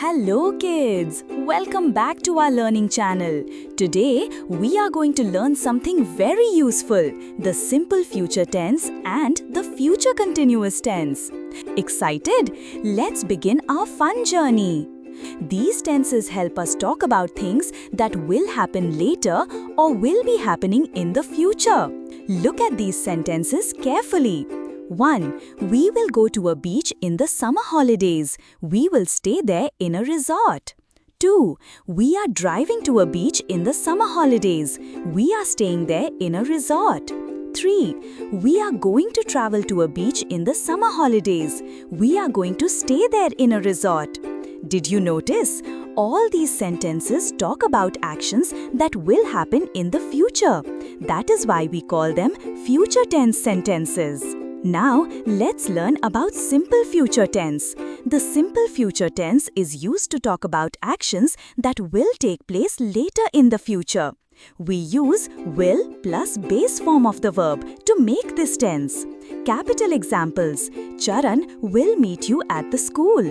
Hello kids! Welcome back to our learning channel. Today we are going to learn something very useful, the simple future tense and the future continuous tense. Excited? Let's begin our fun journey. These tenses help us talk about things that will happen later or will be happening in the future. Look at these sentences carefully. 1. We will go to a beach in the summer holidays. We will stay there in a resort. 2. We are driving to a beach in the summer holidays. We are staying there in a resort. 3. We are going to travel to a beach in the summer holidays. We are going to stay there in a resort. Did you notice? All these sentences talk about actions that will happen in the future. That is why we call them future tense sentences. Now, let's learn about simple future tense. The simple future tense is used to talk about actions that will take place later in the future. We use will plus base form of the verb to make this tense. Capital examples: Charan will meet you at the school.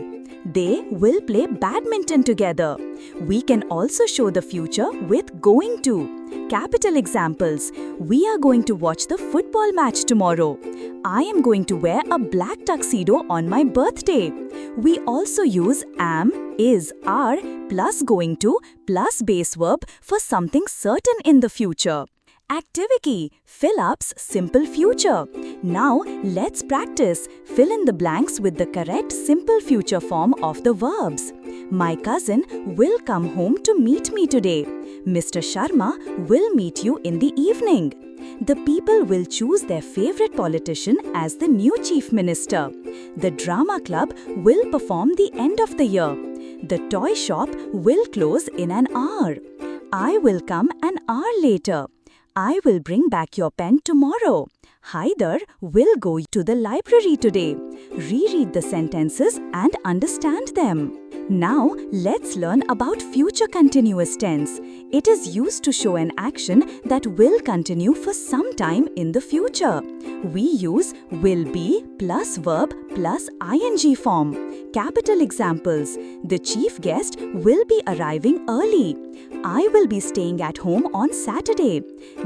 They will play badminton together. We can also show the future with going to. Capital examples: we are going to watch the football match tomorrow. I am going to wear a black tuxedo on my birthday. We also use am, is, are plus going to plus base verb for something certain in the future. Activity: fill-ups simple future. Now, let's practice. Fill in the blanks with the correct simple future form of the verbs. My cousin will come home to meet me today. Mr. Sharma will meet you in the evening. The people will choose their favorite politician as the new chief minister. The drama club will perform the end of the year. The toy shop will close in an hour. I will come an hour later. I will bring back your pen tomorrow. Haider will go to the library today. Reread the sentences and understand them. Now, let's learn about future continuous tense. It is used to show an action that will continue for some time in the future. We use will be plus verb plus ing form. Capital examples: the chief guest will be arriving early. I will be staying at home on Saturday.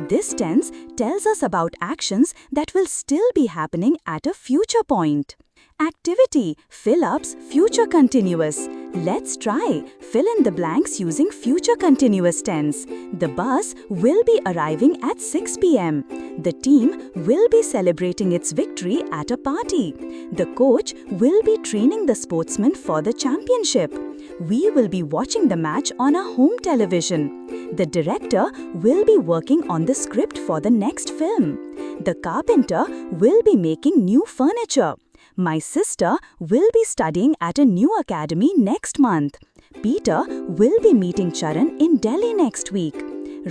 This tense tells us about actions that will still be happening at a future point. Activity: fill-ups future continuous. Let's try. Fill in the blanks using future continuous tense. The bus will be arriving at 6 p.m. The team will be celebrating its victory at a party. The coach will be training the sportsmen for the championship. We will be watching the match on a home television. The director will be working on the script for the next film. The carpenter will be making new furniture. My sister will be studying at a new academy next month. Peter will be meeting Charan in Delhi next week.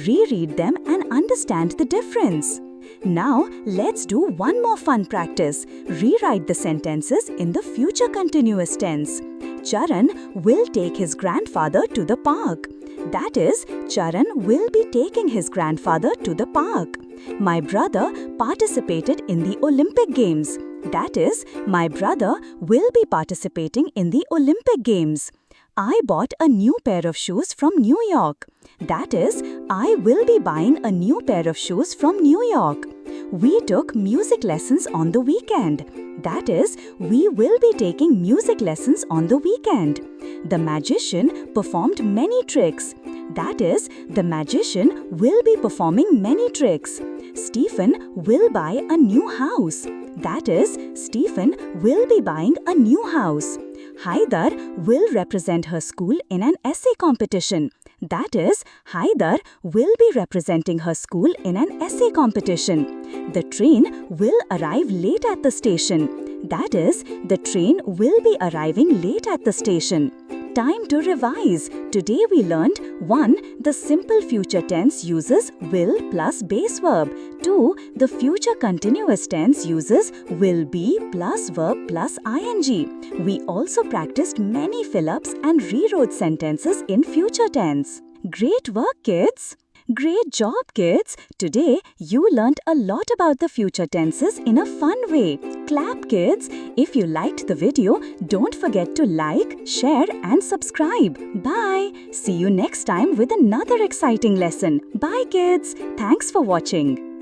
Reread them and understand the difference. Now, let's do one more fun practice. Rewrite the sentences in the future continuous tense. Charan will take his grandfather to the park. That is, Charan will be taking his grandfather to the park. My brother participated in the Olympic Games. That is, my brother will be participating in the Olympic Games. I bought a new pair of shoes from New York. That is, I will be buying a new pair of shoes from New York. We took music lessons on the weekend. That is, we will be taking music lessons on the weekend. The magician performed many tricks. That is, the magician will be performing many tricks. Stephen will buy a new house. That is, Stephen will be buying a new house. Haidar will represent her school in an essay competition. That is, Haidar will be representing her school in an essay competition. The train will arrive late at the station. That is, the train will be arriving late at the station. Time to revise. Today we learned 1. The simple future tense uses will plus base verb. 2. The future continuous tense uses will be plus verb plus ing. We also practiced many fill-ups and rewrote sentences in future tense. Great work, kids! Great job, kids! Today, you learned a lot about the future tenses in a fun way. Clap, kids! If you liked the video, don't forget to like, share and subscribe. Bye! See you next time with another exciting lesson. Bye, kids! Thanks for watching.